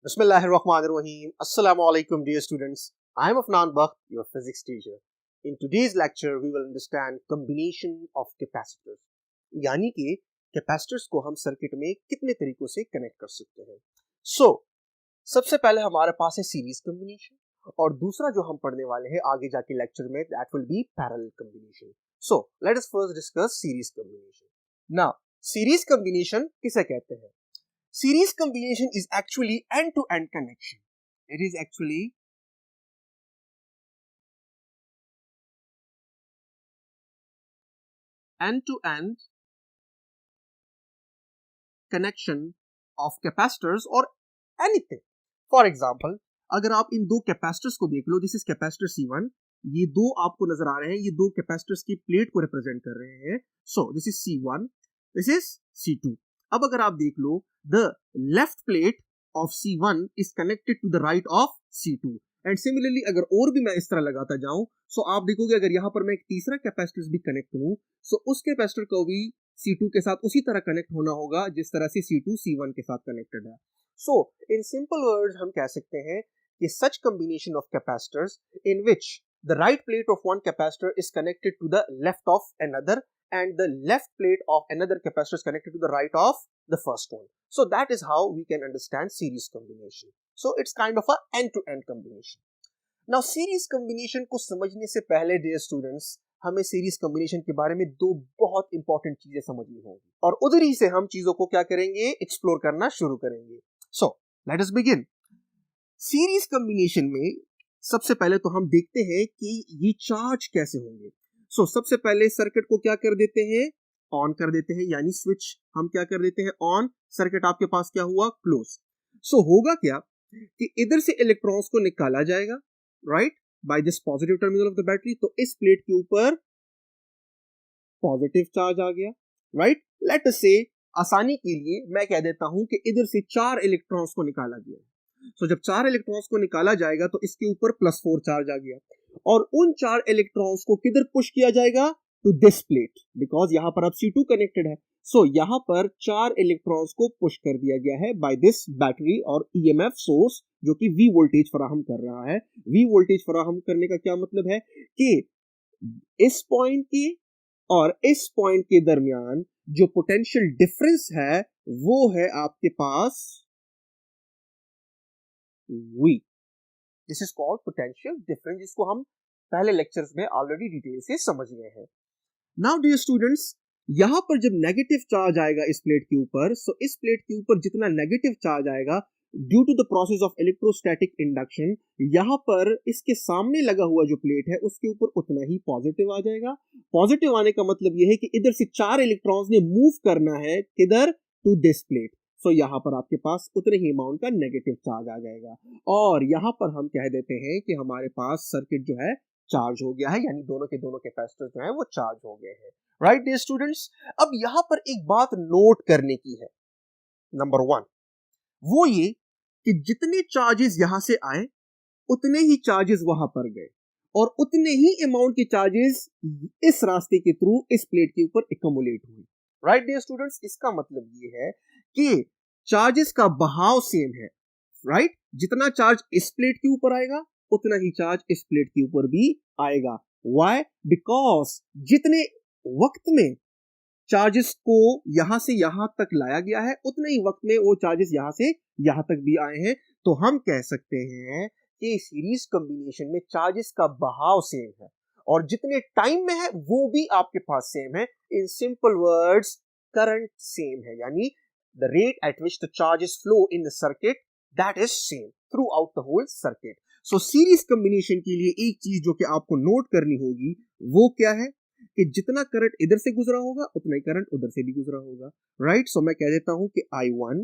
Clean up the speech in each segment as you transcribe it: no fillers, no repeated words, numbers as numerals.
Bismillahirrahmanirrahim. Assalamu alaikum, dear students. I am Afnan Bakht, your physics teacher. In today's lecture, we will understand combination of capacitors. यानी कि capacitors को हम circuit में कितने तरीकों से कनेक्ट कर सकते हैं. सबसे पहले हमारे पास है सीरीज कॉम्बिनेशन और दूसरा जो हम पढ़ने वाले हैं आगे जाके लेक्चर में that will B parallel combination. Let us first discuss series combination. Now series combination किसे कहते हैं? Series combination is actually end-to-end connection. It is actually end-to-end connection of capacitors or anything. For example, अगर आप इन दो capacitors को देख लो, this is capacitor C1, ये दो आपको नजर आ रहे हैं, ये दो कैपेसिटर्स की प्लेट को रिप्रेजेंट कर रहे हैं. This is C1, this is C2. अब अगर आप देख लो, the left plate of C1 is connected to the right of C2 and similarly अगर और भी मैं इस तरह लगाता जाऊं, आप देखोगे अगर यहां पर मैं एक तीसरा कैपेसिटर भी कनेक्ट करूं, उस कैपेसिटर को भी C2 के साथ उसी तरह कनेक्ट होना होगा जिस तरह से C2 C1 के साथ कनेक्टेड है. इन सिंपल वर्ड्स हम कह सकते हैं कि such combination of capacitors in which the right plate of one capacitor is connected to the left of another and the left plate of another capacitor is connected to the right of the first one. That is how we can understand series combination. It's kind of a end-to-end combination. Now series combination को समझने से पहले dear students, हमें series combination के बारे में दो बहुत important चीजें समझनी होंगी और उधर ही से हम चीजों को क्या करेंगे, explore करना शुरू करेंगे. Let us begin. Series combination में सबसे पहले तो हम देखते हैं कि ये चार्ज कैसे होंगे. सबसे पहले सर्किट को क्या कर देते हैं, ऑन कर देते हैं, यानी स्विच हम क्या कर देते हैं, ऑन. सर्किट आपके पास क्या हुआ, क्लोज. होगा क्या कि इधर से इलेक्ट्रॉन्स को निकाला जाएगा, right, by this positive terminal of the battery. तो इस प्लेट के ऊपर पॉजिटिव चार्ज आ गया, राइट. लेट अस से आसानी के लिए मैं कह देता हूं कि इधर से 4 इलेक्ट्रॉन्स को निकाला गया. जब 4 इलेक्ट्रॉन्स को निकाला जाएगा तो इसके ऊपर +4 चार्ज आ गया और उन 4 इलेक्ट्रॉन्स को किधर पुश किया जाएगा, टू दिस प्लेट, बिकॉज यहां पर अब C2 कनेक्टेड है. यहां पर 4 इलेक्ट्रॉन्स को पुश कर दिया गया है बाय दिस बैटरी और EMF सोर्स जो कि V वोल्टेज फराहम कर रहा है. V वोल्टेज फराहम करने का क्या मतलब है कि इस पॉइंट के और इस पॉइंट के दरमियान जो पोटेंशियल डिफरेंस है वो है आपके पास V. This is called potential difference, जिसको हम पहले लेक्चर्स में ऑलरेडी डिटेल से समझ गए हैं. नाउ डियर स्टूडेंट्स, यहां पर जब नेगेटिव चार्ज आएगा इस प्लेट के ऊपर, इस प्लेट के ऊपर जितना नेगेटिव चार्ज आएगा due to the process of electrostatic induction, यहां पर इसके सामने लगा हुआ जो प्लेट है उसके ऊपर उतना ही पॉजिटिव आ जाएगा. पॉजिटिव आने का मतलब यह है कि इधर से 4 इलेक्ट्रॉन्स ने मूव करना है किधर, टू दिस प्लेट. यहां पर आपके पास उतने ही अमाउंट का नेगेटिव चार्ज आ जाएगा और यहां पर हम कह देते हैं कि हमारे पास सर्किट जो है चार्ज हो गया है, यानी दोनों के दोनों कैपेसिटर जो है वो चार्ज हो गए हैं. राइट डियर स्टूडेंट्स, अब यहां पर एक बात नोट करने की है. नंबर 1 वो ये कि जितने चार्जेस यहां से आए उतने ही चार्जेस वहां पर गए और उतने ही अमाउंट के चार्जेस इस रास्ते के थ्रू इस प्लेट के ऊपर एक्युमुलेट हुए. राइट डियर स्टूडेंट्स, इसका मतलब ये है कि चार्जेस का बहाव सेम है, राइट. जितना चार्ज इस प्लेट के ऊपर आएगा उतना ही चार्ज इस प्लेट के ऊपर भी आएगा. व्हाई? बिकॉज जितने वक्त में चार्जेस को यहां से यहां तक लाया गया है उतने ही वक्त में वो चार्जेस यहां से यहां तक भी आए हैं. तो हम कह सकते हैं कि सीरीज कॉम्बिनेशन में चार्जेस का बहाव सेम है और जितने टाइम में है वो भी आपके पास सेम है. In simple words, current same है, यानी the rate at which the charges flow in the circuit, that is same throughout the whole circuit. Series combination के लिए एक चीज जो कि आपको नोट करनी होगी वो क्या है कि जितना करंट इधर से गुजरा होगा उतना ही करंट उधर से भी गुजरा होगा, राइट. मैं कह देता हूं कि I1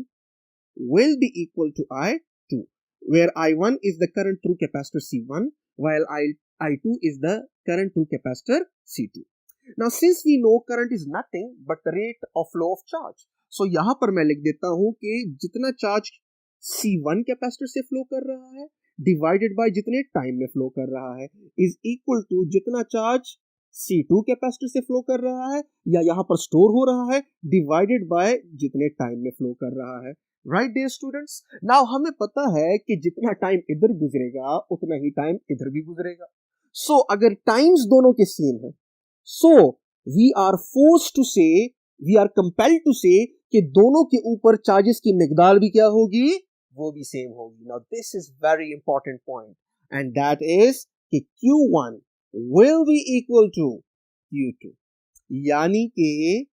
will be equal to I2, where I1 is the current through capacitor C1 while I2 is the current through capacitor C2. Now since we know current is nothing but the rate of flow of charge, यहां पर मैं लिख देता हूं कि जितना charge C1 capacitor से flow कर रहा है डिवाइडेड बाय जितने टाइम में फ्लो कर रहा है इज इक्वल टू जितना चार्ज C2 कैपेसिटर से फ्लो कर रहा है या यहां पर स्टोर हो रहा है डिवाइडेड बाय जितने टाइम में फ्लो कर रहा है. राइट डियर स्टूडेंट्स, नाउ हमें पता है कि जितना टाइम इधर गुजरेगा उतना ही टाइम इधर भी गुजरेगा। सो अगर टाइम्स दोनों के सेम है, so we are force to say, we are compelled to say कि दोनों के ऊपर चार्जेस की मिकदार भी क्या होगी, वो भी सेम होगी। Now this is very important point and that is कि Q1 will be equal to Q2, यानी कि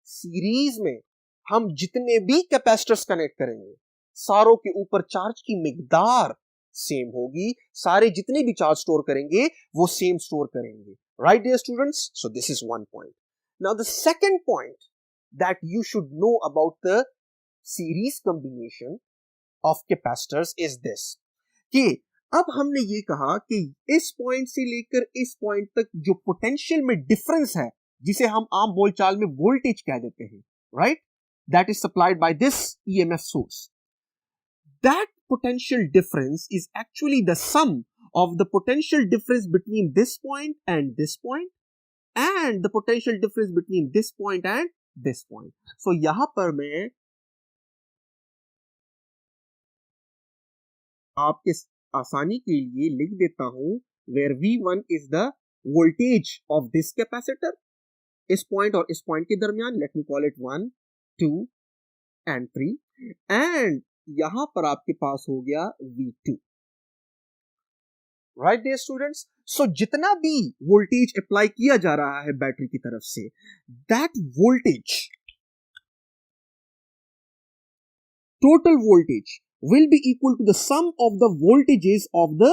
सीरीज में हम जितने भी कैपेसिटर्स कनेक्ट करेंगे सारों के ऊपर चार्ज की मिकदार सेम होगी, सारे जितने भी चार्ज स्टोर करेंगे वो सेम स्टोर करेंगे। Right dear students, so this is one point. Now the second point that you should know about the series combination of capacitors is this, कि अब हमने ये कहा कि इस पॉइंट से लेकर इस पॉइंट तक जो पोटेंशियल में डिफरेंस है, जिसे हम आम बोलचाल में वोल्टेज कह देते हैं, right, that is supplied by this EMF source, that potential difference is actually the sum of the potential difference between this point and this point and the potential difference between this point and this point. So यहां पर मैं आपके आसानी के लिए लिख देता हूं where V1 is the voltage of this capacitor, इस पॉइंट और इस पॉइंट के दरमियान, let me call it 1, 2 and 3, and यहां पर आपके पास हो गया V2। राइट डियर स्टूडेंट्स, सो जितना भी वोल्टेज अप्लाई किया जा रहा है बैटरी की तरफ से, that voltage, total voltage will be equal to the sum of the voltages of the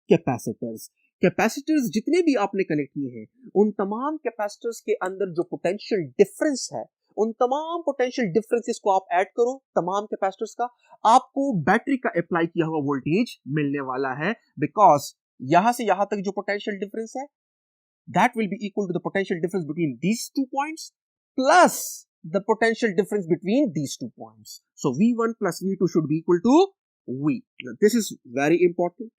capacitors. Capacitors जितने भी आपने कनेक्ट किए हैं, उन तमाम कैपेसिटर्स के अंदर जो पोटेंशियल डिफरेंस है, उन तमाम पोटेंशियल डिफरेंसेस को आप ऐड करो तमाम कैपेसिटर्स का, आपको बैटरी का अप्लाई किया हुआ वोल्टेज मिलने वाला है। बिकॉज यहां से यहां तक जो पोटेंशियल डिफरेंस है, that will be equal to the potential difference between these two points plus the potential difference between these two points. So V1 plus V2 should be equal to V। This is very important.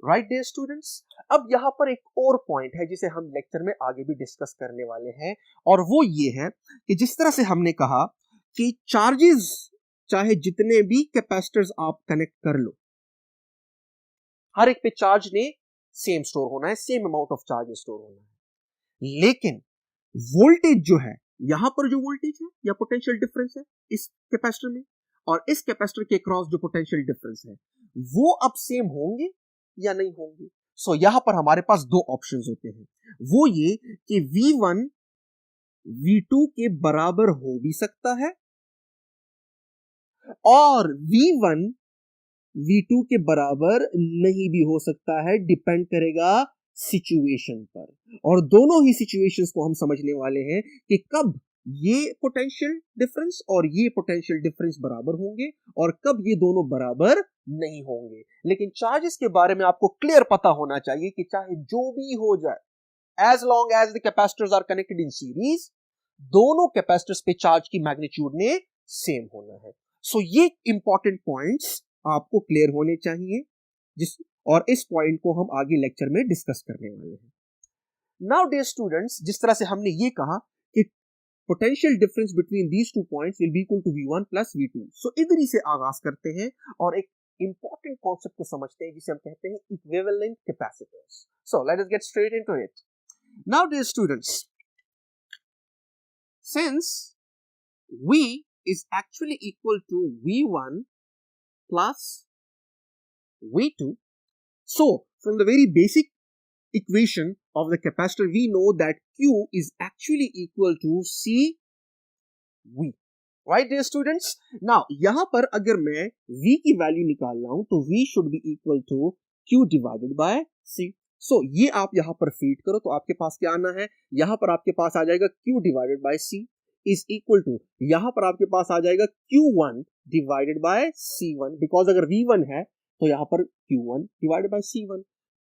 Right dear students, अब यहां पर एक और point है जिसे हम lecture में आगे भी डिस्कस करने वाले हैं, और वो ये है कि जिस तरह से हमने कहा कि चार्जेस चाहे जितने भी कैपेसिटर्स आप कनेक्ट कर लो, हर एक पे चार्ज ने सेम स्टोर होना है, same amount of charge store होना है, लेकिन वोल्टेज जो है, यहां पर जो वोल्टेज है या पोटेंशियल डिफरेंस है इस कैपेसिटर में और इस कैपेसिटर के क्रॉस जो पोटेंशियल डिफरेंस है, वो अब सेम होंगे या नहीं होंगे। सो यहां पर हमारे पास दो ऑप्शंस होते हैं, वो ये कि V1 V2 के बराबर हो भी सकता है और V1 V2 के बराबर नहीं भी हो सकता है, डिपेंड करेगा सिचुएशन पर। और दोनों ही सिचुएशंस को हम समझने वाले हैं कि कब ये पोटेंशियल डिफरेंस और ये पोटेंशियल डिफरेंस बराबर होंगे और कब ये दोनों बराबर नहीं होंगे। लेकिन चार्जेस के बारे में आपको क्लियर पता होना चाहिए कि चाहे जो भी हो जाए, as long as the capacitors are connected in series, दोनों कैपेसिटर्स पे चार्ज की मैग्नीट्यूड ने सेम होना है। सो ये इंपॉर्टेंट पॉइंट्स आपको क्लियर होने चाहिए, और इस पॉइंट को हम आगे लेक्चर में डिस्कस करने वाले हैं। नाउ डियर स्टूडेंट्स, जिस तरह से हमने ये कहा कि potential difference between these two points will be equal to V1 plus V2, so इधर ही से आगाज करते हैं और एक इंपॉर्टेंट कॉन्सेप्ट को समझते हैं जिसे हम कहते हैं equivalent capacitors. So let us get straight into it. Now dear students, since V is actually equal to V1 plus V2, so from the very basic equation of the capacitor we know that Q is actually equal to CV, right dear students? Now यहाँ पर अगर मैं V की value निकाल रहा हूं तो V should be equal to Q divided by C। so ये आप यहाँ पर फीड करो तो आपके पास क्या आना है, यहाँ पर आपके पास आ जाएगा Q divided by C is equal to, यहाँ पर आपके पास आ जाएगा Q1 divided by C1, because अगर V1 है तो यहाँ पर Q1 divided by C1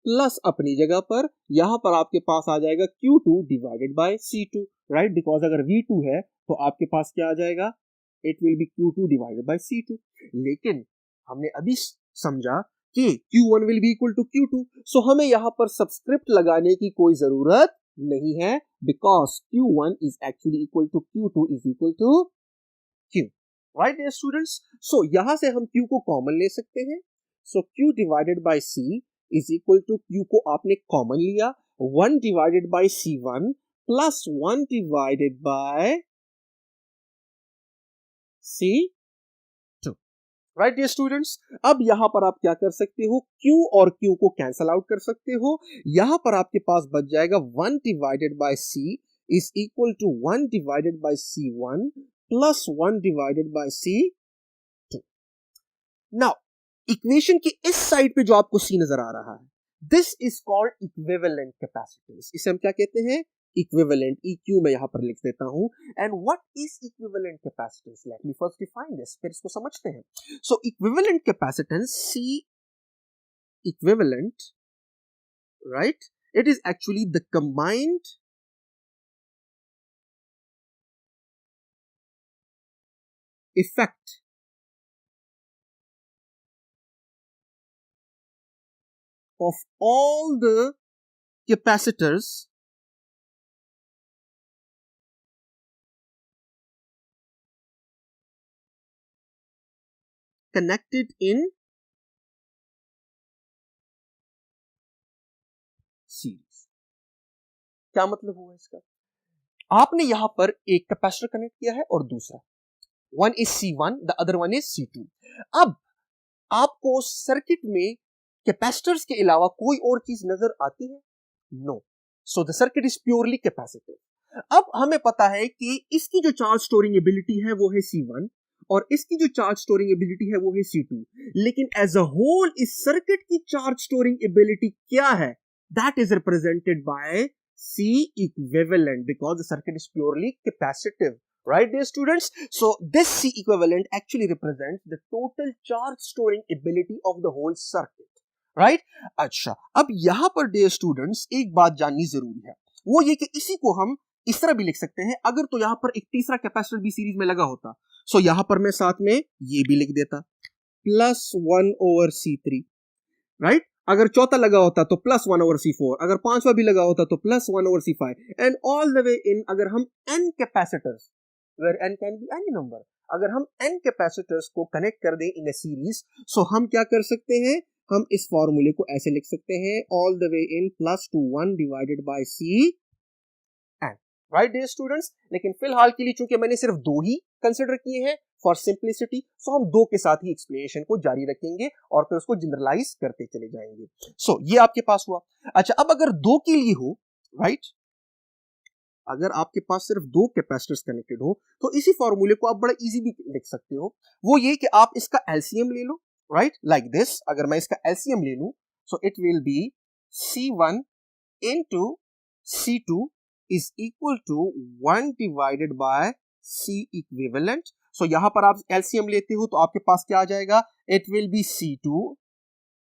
plus अपनी जगह पर यहां पर आपके पास आ जाएगा Q2 divided by C2, right, because अगर V2 है तो आपके पास क्या आ जाएगा, it will be Q2 divided by C2। लेकिन हमने अभी समझा कि Q1 will be equal to Q2, so हमें यहां पर सबस्क्रिप्ट लगाने की कोई जरूरत नहीं है, because Q1 is actually equal to Q2 is equal to Q, right dear students. So यहां से हम Q को कॉमन ले सकते हैं। So Q divided by C is equal to, Q को आपने कॉमन लिया, 1 divided by C1 plus 1 divided by C2, right dear students. अब यहां पर आप क्या कर सकते हो, Q और Q को कैंसल आउट कर सकते हो। यहां पर आपके पास बच जाएगा 1 divided by C is equal to 1 divided by C1 plus 1 divided by C2। Now equation के इस साइड पे जो आपको C नजर आ रहा है, this is called equivalent capacitance. इसे हम क्या कहते हैं, इक्विवेलेंट, EQ मैं यहां पर लिख देता हूं। And what is equivalent capacitance, let me first define this, फिर इसको समझते हैं। So equivalent capacitance, C equivalent, right, it is actually the combined effect of all the capacitors connected in series। क्या मतलब हुआ इसका, आपने यहां पर एक कैपेसिटर कनेक्ट किया है और दूसरा, one is C1 the other one is C2। अब आपको सर्किट में कैपेसिटर्स के अलावा कोई और चीज नजर आती है, no, so the circuit is purely capacitive. अब हमें पता है कि इसकी जो चार्ज स्टोरिंग एबिलिटी है वो है C1 और इसकी जो चार्ज स्टोरिंग एबिलिटी है वो है C2, लेकिन एज अ होल इस सर्किट की चार्ज स्टोरिंग एबिलिटी क्या है, that is represented by C equivalent because the circuit is purely capacitive, right dear students। so this C equivalent actually represents the total charge storing ability of the whole circuit, right। अच्छा, अब यहां पर dear students एक बात जाननी जरूरी है, वो ये कि इसी को हम इस तरह भी लिख सकते हैं, अगर तो यहां पर एक तीसरा कैपेसिटर भी सीरीज में लगा होता, सो यहां पर मैं साथ में ये भी लिख देता, +1/C3, राइट। अगर चौथा लगा होता तो +1/C4, अगर पांचवा भी लगा होता तो +1/C5 and all the way in. अगर हम n capacitors, where n can be any number, अगर हम n कैपेसिटर्स को कनेक्ट कर दें इन अ सीरीज, सो हम क्या कर सकते हैं, हम इस फॉर्मूले को ऐसे लिख सकते हैं, all the way in +1 divided by C n, right dear students. लेकिन फिलहाल के लिए चूंकि मैंने सिर्फ दो ही कंसिडर किए हैं फॉर सिंप्लिसिटी, सो हम दो के साथ ही एक्सप्लेनेशन को जारी रखेंगे और फिर उसको जनरलाइज करते चले जाएंगे। सो ये आपके पास हुआ। अच्छा, अब अगर दो के लिए हो, राइट, अगर आपके पास सिर्फ दो कैपेसिटर्स कनेक्टेड हो तो इसी फॉर्मूले को आप बड़ा इजी भी लिख सकते हो। वो ये कि आप इसका एलसीएम ले लो, राइट, लाइक दिस। अगर मैं इसका एलसीएम ले लूं, so it will be C1 into C2 is equal to 1 divided by C equivalent। सो यहां पर आप एलसीएम लेते हो तो आपके पास क्या आ जाएगा, it will B C2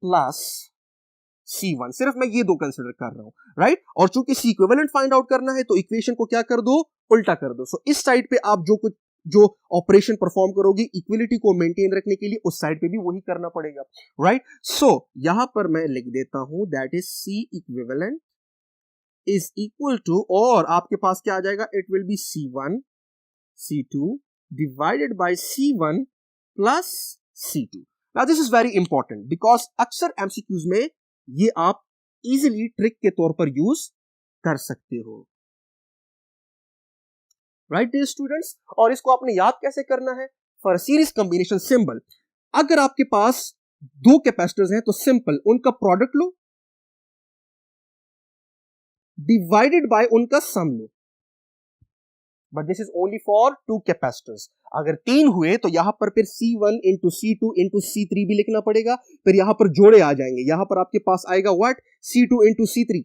plus C1। सिर्फ मैं ये दो कंसिडर कर रहा हूं, राइट। और चूंकि C इक्विवेलेंट फाइंड आउट करना है तो इक्वेशन को क्या कर दो, उल्टा कर दो। सो इस साइड पे आप जो ऑपरेशन परफॉर्म करोगे इक्विलिटी को मेंटेन रखने के लिए, उस साइड पे भी वही करना पड़ेगा, राइट। सो यहां पर मैं लिख देता हूं that is C equivalent is equal to, और आपके पास क्या आ जाएगा, it will be C1 C2 divided by C1 plus C2। Now this is very important because अक्सर एमसीक्यूज में ये आप इजीली ट्रिक के तौर पर यूज कर सकते हो, राइट डियर स्टूडेंट्स। और इसको आपने याद कैसे करना है, फॉर सीरीज कॉम्बिनेशन सिंबल, अगर आपके पास दो कैपेसिटर्स हैं तो सिंपल उनका प्रोडक्ट लो डिवाइडेड बाय उनका सम लो, but this is only for two capacitors. अगर तीन हुए तो यहां पर फिर C1 into C2 into C3 भी लिखना पड़ेगा, फिर यहां पर जोड़े आ जाएंगे, यहां पर आपके पास आएगा what, C2 into C3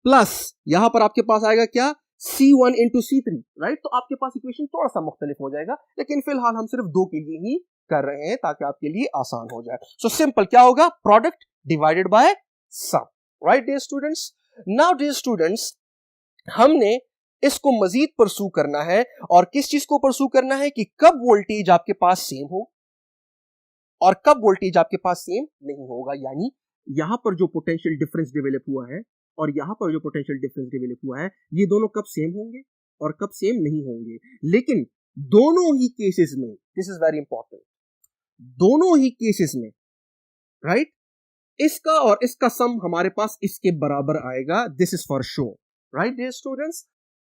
plus यहां पर आपके पास आएगा क्या, C1 इंटू C3, राइट। तो आपके पास इक्वेशन थोड़ा सा मुख्तलिफ हो जाएगा, लेकिन फिलहाल हम सिर्फ दो के लिए ही कर रहे हैं ताकि आपके लिए आसान हो जाए। सो सिंपल क्या होगा, product divided by sum, right dear students. Now dear students, हमने इसको मजीद परसू करना है, और किस चीज को परसू करना है कि कब वोल्टेज आपके पास सेम हो और कब वोल्टेज आपके पास सेम नहीं होगा, यानी यहां पर जो पोटेंशियल डिफरेंस डेवलप हुआ है और यहाँ पर जो पोटेंशियल डिफरेंस डेवलप हुआ है, ये दोनों कब सेम होंगे और कब सेम नहीं होंगे। लेकिन दोनों ही केसेस में, दिस इज वेरी इंपॉर्टेंट, दोनों ही केसेस में, राइट, इसका और इसका सम हमारे पास इसके बराबर आएगा। This is for sure, right dear students.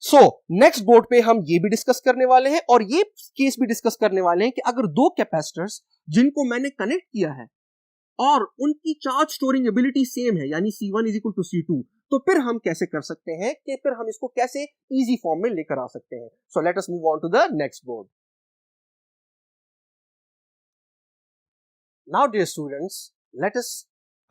So next board पे हम ये भी डिस्कस करने वाले हैं और ये केस भी डिस्कस करने वाले हैं कि अगर दो कैपेसिटर्स जिनको मैंने कनेक्ट किया है और उनकी चार्ज स्टोरिंग एबिलिटी सेम है, यानी C1 is equal to C2, तो फिर हम कैसे कर सकते हैं कि फिर हम इसको कैसे इजी फॉर्म में लेकर आ सकते हैं। So let us move on to the next board. Now dear students, let us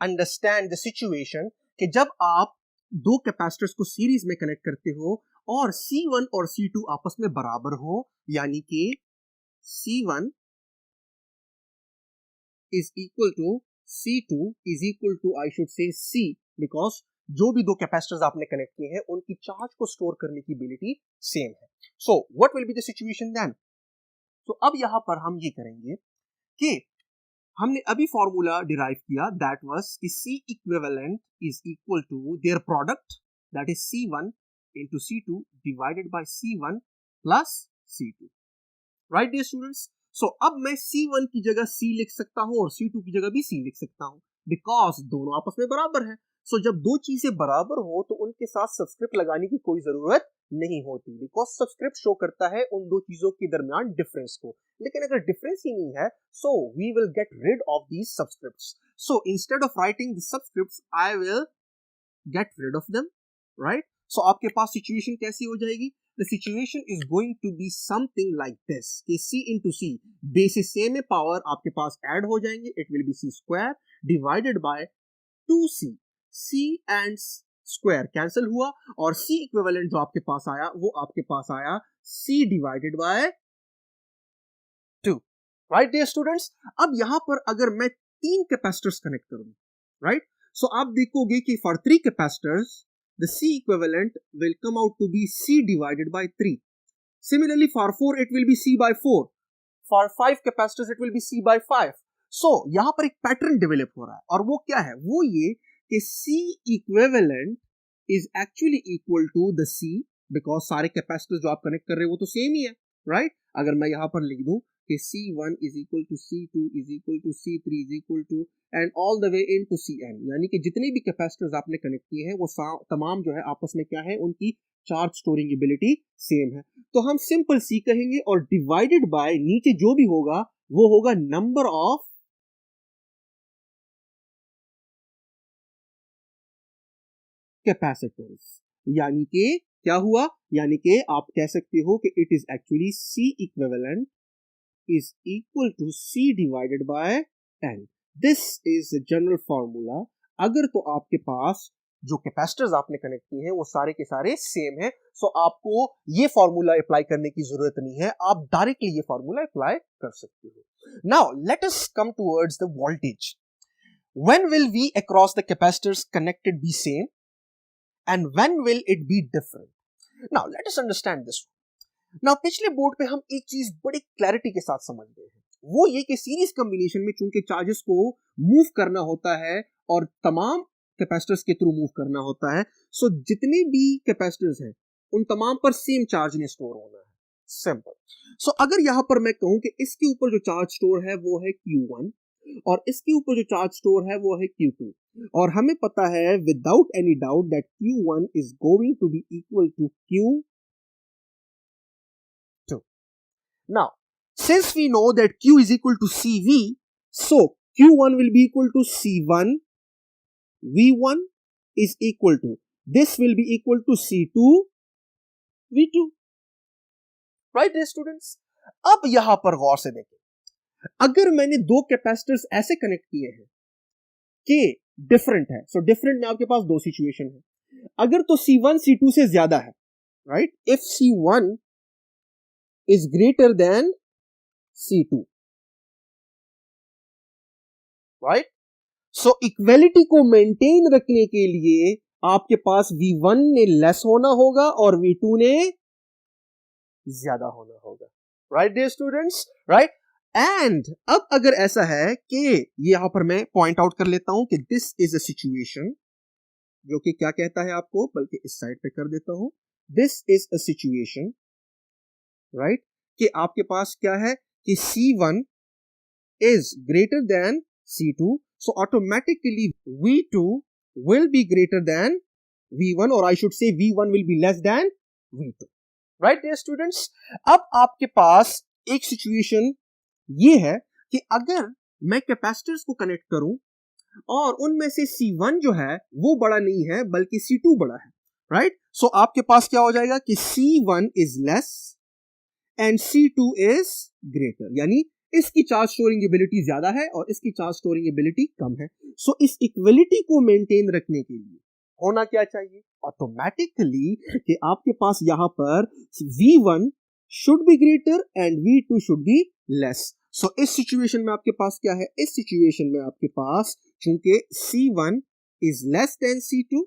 understand the situation कि जब आप दो कैपेसिटर्स को सीरीज में कनेक्ट करते हो और C1 और C2 आपस में बराबर हो, यानी कि C1 is equal to C2 is equal to, I should say C, because जो भी दो कैपेसिटर्स आपने कनेक्ट किए हैं उनकी चार्ज को स्टोर करने की एबिलिटी सेम है। So what will be the situation then? तो अब यहां पर हम ये करेंगे कि हमने अभी फॉर्मूला डिराइव किया, दैट वाज कि C equivalent is equal to their product, that is C1 into C2 divided by C1 plus C2, right dear students. So अब मैं C1 की जगह C लिख सकता हूं और C2 की जगह भी C लिख सकता हूं, बिकॉज दोनों आपस में बराबर है। सो जब दो चीजें बराबर हो तो उनके साथ सबस्क्रिप्ट लगाने की कोई जरूरत नहीं होती, बिकॉज सबस्क्रिप्ट शो करता है उन दो चीजों के दरमियान डिफरेंस को। लेकिन अगर डिफरेंस ही नहीं है, so we will get rid of these subscripts. So instead of writing the subscripts, I will get rid of them, right. So आपके पास सिचुएशन कैसी हो जाएगी? The situation is going to be something like this, कि C into C, basis same है, power आपके पास add हो जाएंगे, it will be C square divided by 2C, C and square cancel हुआ और C इक्विवेलेंट जो आपके पास आया वो आपके पास आया C divided by 2, right dear students. अब यहां पर अगर मैं तीन कैपेसिटर्स कनेक्ट करूं, राइट, सो आप देखोगे कि for 3 capacitors the C equivalent will come out to be C divided by 3. Similarly, for 4 it will be C by 4. For 5 capacitors it will be C by 5. So, यहाँ पर एक pattern develop हो रहा है और वो क्या है? वो ये कि C equivalent is actually equal to the C, because सारे कैपेसिटर्स जो आप कनेक्ट कर रहे हो वो तो सेम ही है, राइट। अगर मैं यहाँ पर लिख दूं कि C1 is equal to C2 is equal to C3 is equal to and all the way into Cn, यानी कि जितने भी कैपेसिटर्स आपने कनेक्ट किए हैं वो तमाम जो है आपस में क्या है, उनकी चार्ज स्टोरिंग एबिलिटी सेम है। तो हम सिंपल C कहेंगे और डिवाइडेड बाय नीचे जो भी होगा वो होगा नंबर ऑफ कैपेसिटर्स, यानी कि क्या हुआ, यानी कि आप कह सकते हो कि it is actually C equivalent is equal to C divided by N. This is the general formula. अगर तो आपके पास जो कैपेसिटर्स आपने कनेक्ट किए हैं वो सारे के सारे सेम है, सो आपको ये फॉर्मूला अप्लाई करने की जरूरत नहीं है, आप डायरेक्टली ये फॉर्मूला अप्लाई कर सकते हो। Now let us come towards the voltage. When will V across the capacitors connected be same and when will it be different? Now let us understand this one. ना पिछले board पे हम एक चीज बड़ी क्लैरिटी के साथ समझ गए हैं, वो ये कि सीरीज कॉम्बिनेशन में चूंकि चार्जेस को मूव करना होता है और तमाम कैपेसिटर्स के थ्रू मूव करना होता है, सो जितने भी कैपेसिटर्स हैं उन तमाम पर सेम चार्ज ने स्टोर होना है, सिंपल। सो अगर यहां पर मैं कहूं कि इसके ऊपर जो चार्ज स्टोर है वो है Q1 और इसके ऊपर जो चार्ज स्टोर है वो है Q2, और हमें पता है without any doubt that Q1 is going to be equal to Q2. Now, since we know that Q is equal to CV, so Q1 will be equal to C1, V1 is equal to, this will be equal to C2, V2. Right, dear students? अब यहां पर गौर से देखें, अगर मैंने दो capacitors ऐसे connect किए हैं कि डिफरेंट है, सो डिफरेंट में आपके पास दो सिचुएशन है। अगर तो C1 C2 से ज्यादा है, right, if C1 is greater than C2, right? So equality को मेंटेन रखने के लिए आपके पास V1 ने लेस होना होगा और V2 ने ज्यादा होना होगा, right dear students, right? And अब अगर ऐसा है कि यहां पर मैं पॉइंट आउट कर लेता हूं कि दिस इज अ सिचुएशन जो कि क्या कहता है आपको, बल्कि इस साइड पे कर देता हूं, this is a situation, right, कि आपके पास क्या है कि C1 is greater than C2, so automatically V2 will be greater than V1, or I should say V1 will be less than V2, right dear students। अब आपके पास एक situation ये है कि अगर मैं कैपेसिटर्स को कनेक्ट करूं और उनमें से C1 जो है वो बड़ा नहीं है बल्कि C2 बड़ा है, राइट, सो आपके पास क्या हो जाएगा कि C1 is less and C2 is greater, यानी इसकी चार्ज स्टोरिंग एबिलिटी ज्यादा है और इसकी चार्ज स्टोरिंग एबिलिटी कम है। सो इस इक्वलिटी को मेंटेन रखने के लिए होना क्या चाहिए, ऑटोमेटिकली कि आपके पास यहां पर V1 should be greater and V2 should be less. So इस सिचुएशन में आपके पास क्या है, इस सिचुएशन में आपके पास चूंकि C1 is less than C2,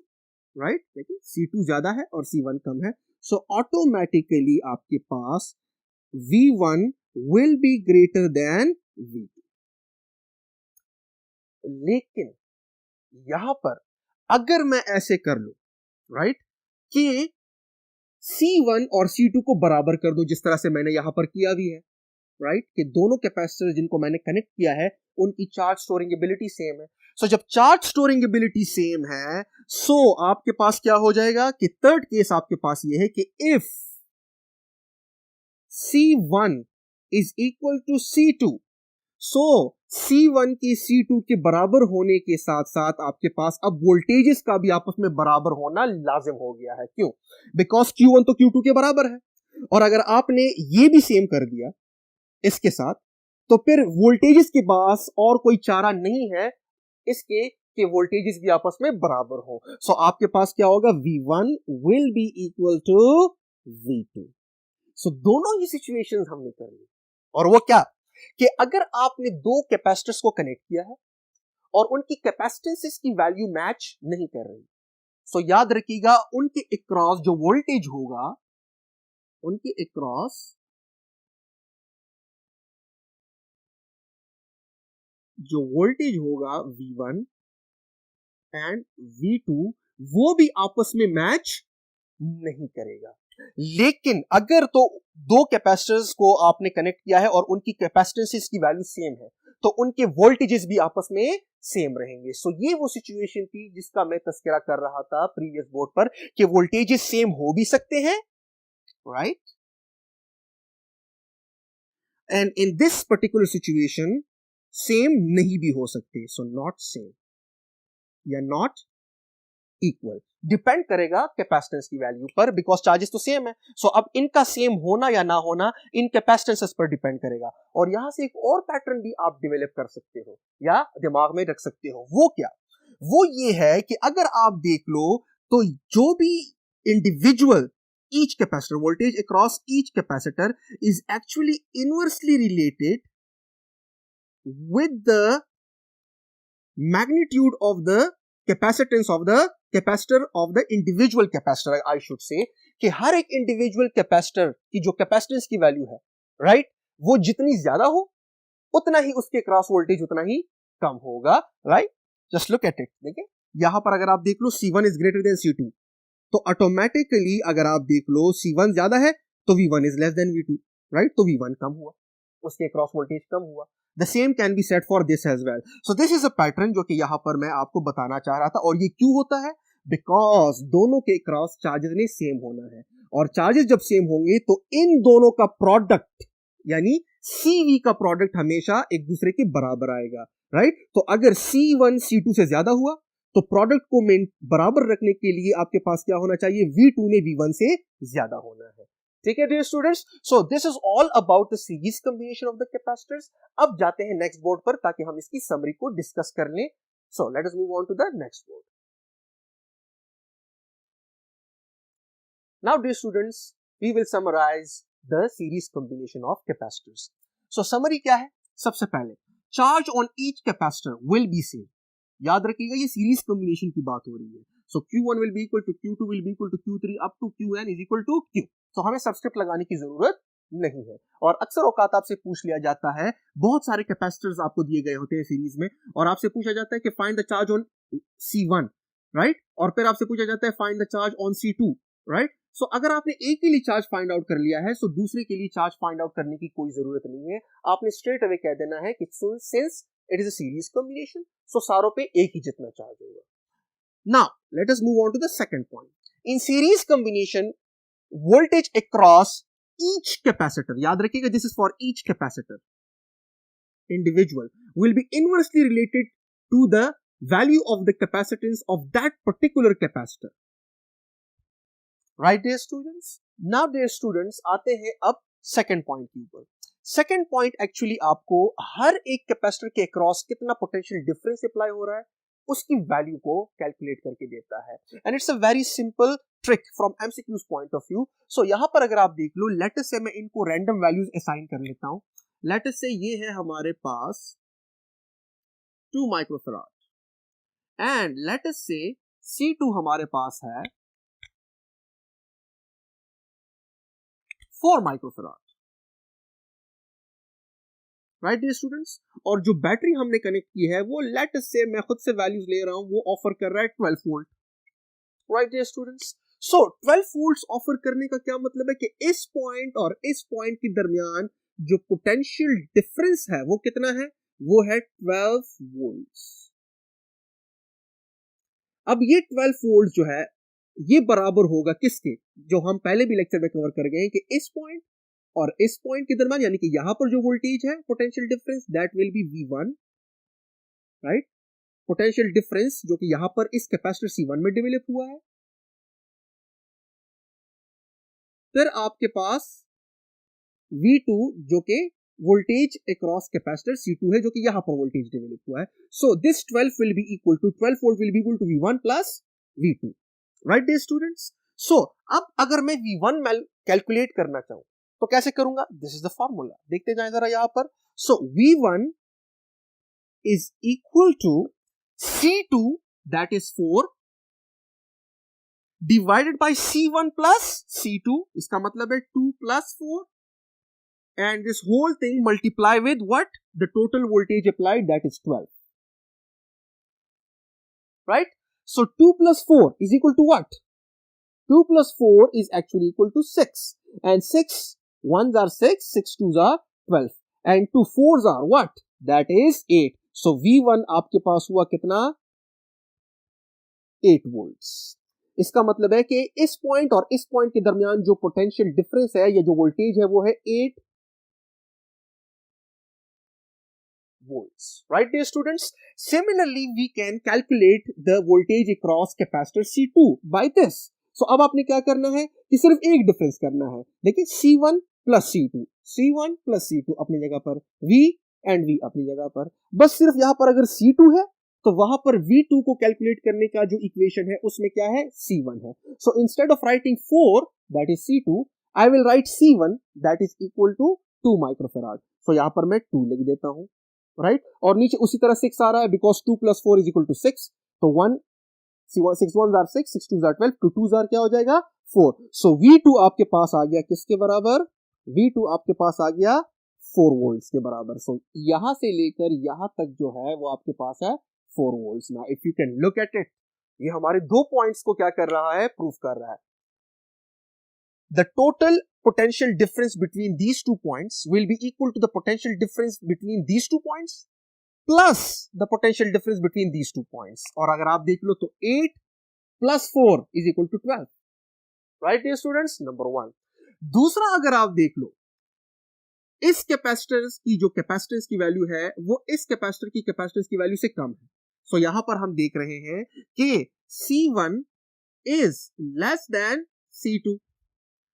right, देखिए C2 ज्यादा है और C1 कम है, सो ऑटोमेटिकली आपके पास V1 will be greater than V2। लेकिन यहां पर अगर मैं ऐसे कर लूं, राइट, कि C1 और C2 को बराबर कर दूं, जिस तरह से मैंने यहां पर किया भी है, राइट, कि दोनों कैपेसिटर जिनको मैंने कनेक्ट किया है उनकी चार्ज स्टोरिंग एबिलिटी सेम है। सो जब चार्ज स्टोरिंग एबिलिटी सेम है, सो आपके पास क्या हो जाएगा कि थर्ड केस आपके पास ये है कि if C1 is equal to C2, so C1 की C2 के बराबर होने के साथ साथ आपके पास अब वोल्टेजेस का भी आपस में बराबर होना लाजिम हो गया है। क्यों? बिकॉज Q1 तो Q2 के बराबर है, और अगर आपने ये भी सेम कर दिया इसके साथ, तो फिर वोल्टेजेस के पास और कोई चारा नहीं है इसके कि वोल्टेजेस भी आपस में बराबर हो। सो आपके पास क्या होगा, V1 will be equal to V2। सो दोनों ही सिचुएशंस हमने कर ली, और वो क्या कि अगर आपने दो कैपेसिटर्स को कनेक्ट किया है और उनकी कैपेसिटेंसेस की वैल्यू मैच नहीं कर रही, सो याद रखिएगा उनके अक्रॉस जो वोल्टेज होगा, उनके अक्रॉस जो वोल्टेज होगा V1 एंड V2 वो भी आपस में मैच नहीं करेगा। लेकिन अगर तो दो कैपेसिटर्स को आपने कनेक्ट किया है और उनकी कैपेसिटेंसेस की वैल्यू सेम है, तो उनके वोल्टेजेस भी आपस में सेम रहेंगे। सो ये वो सिचुएशन थी जिसका मैं तस्करा कर रहा था प्रीवियस बोर्ड पर कि वोल्टेजेस सेम हो भी सकते हैं, right, and in this particular situation same नहीं भी हो सकते। सो नॉट सेम या नॉट इक्वल, डिपेंड करेगा कैपेसिटेंस की वैल्यू पर, बिकॉज चार्जेस तो सेम है। सो अब इनका सेम होना या ना होना इन कैपेसिटेंसेस पर डिपेंड करेगा। और यहां से एक और पैटर्न भी आप डेवलप कर सकते हो या दिमाग में रख सकते हो। वो क्या, वो ये है कि अगर आप देख लो तो जो भी individual each capacitor voltage across each capacitor is actually inversely related with the magnitude of the capacitance of the capacitor of the individual capacitor, I should say, कि हर एक इंडिविजुअल कैपेसिटर की जो कैपेसिटेंस की वैल्यू है, right, वो जितनी ज्यादा हो उतना ही उसके क्रॉस वोल्टेज उतना ही कम होगा, right. Just look at it, देखिए यहां पर अगर आप देख लो C1 is greater than C2, तो ऑटोमेटिकली अगर आप देख लो C1 ज्यादा है तो V1 is less than V2, right, तो V1 कम हुआ, उसके क्रॉस वोल्टेज कम हुआ। The same can be set for this as well. So this is a pattern जो कि यहां पर मैं आपको बताना चाह रहा था। और ये क्यों होता है, बिकॉज दोनों के क्रॉस चार्जेस ने सेम होना है, और चार्जेस जब सेम होंगे तो इन दोनों का प्रोडक्ट यानी CV का प्रोडक्ट हमेशा एक दूसरे के बराबर आएगा, राइट। तो अगर C1 C2 से ज्यादा हुआ तो प्रोडक्ट को बराबर रखने के लिए आपके पास क्या होना चाहिए, V2 ने V1 से ज्यादा होना है। ठीक है dear students, so this is all about the series combination of the capacitors. अब जाते हैं नेक्स्ट बोर्ड पर ताकि हम इसकी समरी को डिस्कस कर लें। So let us move on to the next board. Now dear students, we will summarize the series combination of capacitors. So summary क्या है, सबसे पहले charge on each capacitor will be same. याद रखिएगा ये सीरीज कॉम्बिनेशन की बात हो रही है। सो Q1 will be equal to Q2 will be equal to Q3 up to Qn is equal to Q। तो हमें सबस्क्रिप्ट लगाने की जरूरत नहीं है। और अक्सर औकात आपसे पूछ लिया जाता है, बहुत सारे कैपेसिटर्स आपको दिए गए होते हैं सीरीज में, और आपसे पूछा जाता है कि find the charge on C1, right, और फिर आपसे पूछा जाता है find the charge on C2, right. So अगर आपने एक के लिए चार्ज फाइंड आउट कर लिया है, सो दूसरे के लिए चार्ज फाइंड आउट करने की कोई जरूरत नहीं है, आपने स्ट्रेट अवे कह देना है कि since it is a series combination, so सारों पे एक ही जितना चार्ज होगा। Now let us move on to the second point. In series combination voltage across each capacitor, याद रखिएगा this is for each capacitor individual, will be inversely related to the value of the capacitance of that particular capacitor. Right, dear students? Now, dear students, आते हैं अब second point के ऊपर। Second point actually आपको हर एक capacitor के across कितना potential difference apply हो रहा है उसकी वैल्यू को कैलकुलेट करके देता है, and it's a very simple trick from MCQs point of view. So यहां पर अगर आप देख लो, लेट अस से मैं इनको रैंडम वैल्यूज असाइन कर लेता हूं। लेट अस से ये है हमारे पास 2 माइक्रोफैराड एंड लेट अस से C2 हमारे पास है 4 माइक्रोफैराड, राइट डियर स्टूडेंट्स। और जो बैटरी हमने कनेक्ट की है वो लेट अस से मैं खुद से वैल्यूज ले रहा हूं, वो ऑफर कर रहा है 12 वोल्ट, राइट डियर स्टूडेंट्स। सो 12 वोल्ट्स ऑफर करने का क्या मतलब है कि इस पॉइंट और इस पॉइंट के दरमियान जो पोटेंशियल डिफरेंस है वो कितना है, वो है 12 वोल्ट्स। अब ये 12 वोल्ट जो है ये बराबर होगा किसके, जो हम पहले भी लेक्चर में कवर कर गए हैं कि इस पॉइंट और इस पॉइंट के दरमियान, यानी कि यहां पर जो वोल्टेज है potential difference that will B V1, right. Potential difference जो कि यहां पर इस कैपेसिटर C1 में डेवलप हुआ है, फिर आपके पास V2 जो कि वोल्टेज अक्रॉस कैपेसिटर C2 है जो कि यहां पर वोल्टेज डेवलप हुआ है। So this 12 will be equal to 12 volt will be equal to V1 plus V2, right dear students. So अब अगर मैं V1 कैलकुलेट करना चाहूं तो कैसे करूंगा, दिस इज द फॉर्मूला, देखते जाएं जरा यहां पर। So V1 is equal to C2 that is 4 divided by C1 plus C2, इसका मतलब है 2 plus 4, and this whole thing multiply with what, the total voltage applied, that is 12, right? So 2 plus 4 is equal to what? 2 plus 4 is actually equal to 6, and 6 ones are 6, 6 twos are 12, and 2 fours are what, that is 8. So V1 आपके पास हुआ कितना, 8 volts। इसका मतलब है कि इस point और इस पॉइंट के दरमियान जो पोटेंशियल डिफरेंस है या जो वोल्टेज है वो है 8 volts, right dear students? Similarly we can calculate the voltage across capacitor C2 by this. So अब आपने क्या करना है कि सिर्फ एक डिफरेंस करना है, देखिए C1 plus C2, C1 plus C2 अपनी जगह पर, V एंड V अपनी जगह पर, बस सिर्फ यहां पर अगर C2 है तो वहां पर V2 को कैलकुलेट करने का जो इक्वेशन है उसमें क्या है, C1 है। So instead of writing 4 that is C2, I will write C1 that is equal to 2 microfarad. So यहां पर मैं 2 लिख देता हूं, राइट, और नीचे उसी तरह 6 आ रहा है because 2 plus 4 is equal to 6, तो 1 6 1 आर 6, 6 2 आर 12, 2 2 आर क्या हो जाएगा 4। सो V2 आपके पास आ गया किसके बराबर, V2 आपके पास आ गया 4 वोल्ट्स के बराबर। सो यहां से लेकर यहां तक जो है वो आपके पास है 4 वोल्ट्स। ना if you can look at it, ये हमारे दो पॉइंट्स को क्या कर रहा है, प्रूफ कर रहा है। The total potential difference between these 2 points will be equal to the potential difference between these 2 points plus the potential difference between these 2 points. और अगर आप देख लो तो 8 plus 4 is equal to 12, right dear students? Number 1. दूसरा अगर आप देख लो, इस कैपेसिटर की जो कैपेसिटेंस की वैल्यू है वो इस कैपेसिटर की कैपेसिटेंस की वैल्यू से कम है। सो यहां पर हम देख रहे हैं कि C1 is less than C2।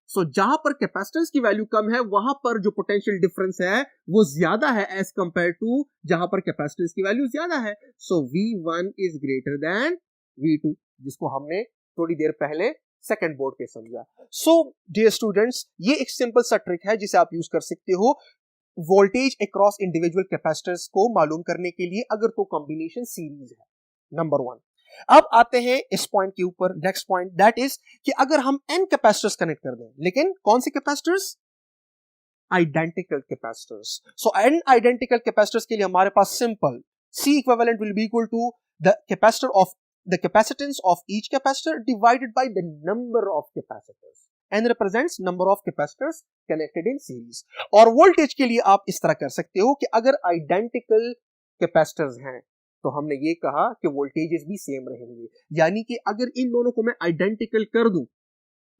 सो जहां पर कैपेसिटेंस की वैल्यू कम है वहां पर जो पोटेंशियल डिफरेंस है वो ज्यादा है एज कंपेयर टू जहां पर कैपेसिटेंस की वैल्यू ज्यादा है। सो V1 is greater than V2, जिसको हमने थोड़ी देर पहले सेकंड बोर्ड पे समझा। सो डियर स्टूडेंट्स, ये एक सिंपल सा ट्रिक है जिसे आप यूज कर सकते हो वोल्टेज अक्रॉस इंडिविजुअल कैपेसिटर्स को मालूम करने के लिए अगर तो कॉम्बिनेशन सीरीज है। नंबर 1। अब आते हैं इस पॉइंट के ऊपर, नेक्स्ट पॉइंट दैट इज कि अगर हम n कैपेसिटर्स कनेक्ट कर दें, लेकिन कौन से capacitors, identical capacitors. So n identical capacitors के लिए हमारे पास simple C equivalent will be equal to the capacitor of the capacitance of each capacitor divided by the number of capacitors and represents number of capacitors connected in series. और voltage के लिए आप इस तरह कर सकते हो कि अगर आइडेंटिकल कैपेसिटर्स हैं तो हमने ये कहा कि वोल्टेजेस भी सेम रहेंगे, यानी कि अगर इन दोनों को मैं आइडेंटिकल कर दूं,